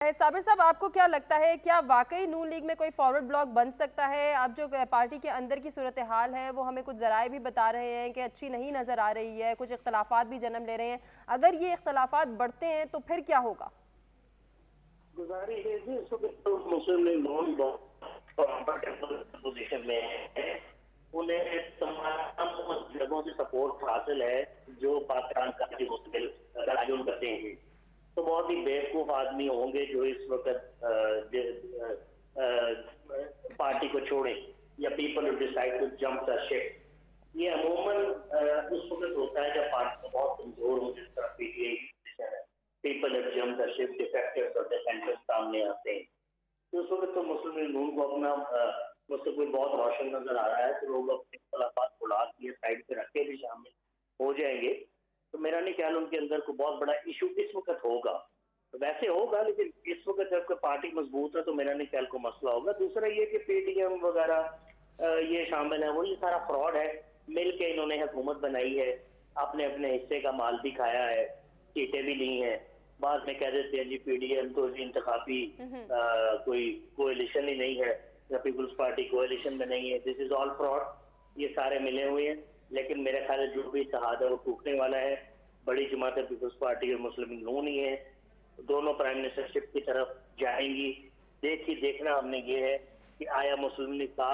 साबिर साहब, आपको क्या लगता है, क्या वाकई नून लीग में कोई फॉरवर्ड ब्लॉक बन सकता है? अब जो पार्टी के अंदर की सूरत हाल है वो हमें कुछ जराए भी बता रहे हैं कि अच्छी नहीं नजर आ रही है, कुछ इख्तलाफात भी जन्म ले रहे हैं। अगर ये इख्तलाफात बढ़ते हैं तो फिर क्या होगा? गुजारिश है जी, इस वक्त तो मुस्लिम लीग नून बहुत कंफर्टेबल पोजीशन में है। उन्हें तमाम जगहों से सपोर्ट हासिल है जो पाकिस्तान का भी मुस्तकिल तयन करते हैं। तो बहुत ही बेवकूफ आदमी होंगे जो इस वक्त पार्टी को छोड़े या people decide to jump the ship. ये अमूमन उस वक्त होता है जब पार्टी बहुत कमजोर हो, जिस तरह पीटीआई की पोजीशन है। People have jumped the ship, defectors और डिफेंडर्स सामने आते हैं। तो उस वक्त तो मुस्लिम लीग नून को अपना मुस्तकबिल बहुत रोशन नजर आ रहा है, तो लोग अपने इख्तलाफात बुला के साइड पे रख के भी शामिल हो जाएंगे। तो मेरा नहीं ख्याल उनके अंदर को बहुत बड़ा इशू इस वक्त होगा। तो वैसे होगा, लेकिन इस वक्त जब पार्टी मजबूत है तो मेरा नहीं ख्याल को मसला होगा। दूसरा ये कि पीडीएम वगैरह ये शामिल है, वो ये सारा फ्रॉड है। मिल के इन्होंने हुकूमत बनाई है, अपने अपने हिस्से का माल भी खाया है, सीटें भी ली हैं। बाद में कह देते हैं जी पीडीएम तो जी इंतखाबी कोई कोएलिशन ही नहीं है या पीपल्स पार्टी कोएलिशन में नहीं है। This is all fraud. ये सारे मिले हुए हैं, लेकिन मेरा ख्याल है जो भी इत्तेहाद है वो टूटने वाला है। बड़ी जमात पीपल्स पार्टी और मुस्लिम लीग नून ही है, दोनों प्राइम मिनिस्टरशिप की तरफ जाएंगी। देखना हमने ये है कि आया मुस्लिम लीग का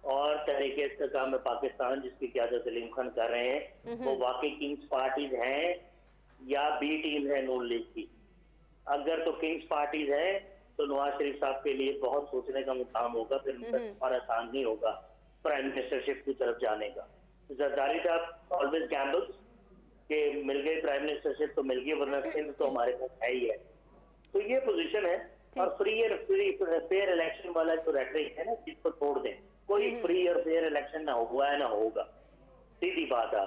और तहरीके इस्तेकाम पाकिस्तान जिसकी क़यादत सलीम खान कर रहे हैं, वो वाकई किंग्स पार्टीज हैं या बी टीम है नून लीग की। अगर तो किंग्स पार्टीज है तो नवाज शरीफ साहब के लिए बहुत सोचने का मुकाम होगा, फिर उनका और आसान नहीं होगा प्राइम मिनिस्टरशिप की तरफ जाने का। जरदारी साहब ऑलवेज गैम्बल्स के मिल गई प्राइम मिनिस्टरशिप तो मिल गई, वरना सिंध तो हमारे पास है ही है। तो ये पोजीशन है। और फ्री फेयर इलेक्शन वाला जो रेटरिक है ना, जिसको छोड़ दें। कोई फ्री और फेयर इलेक्शन ना हुआ है ना होगा, सीधी बात है।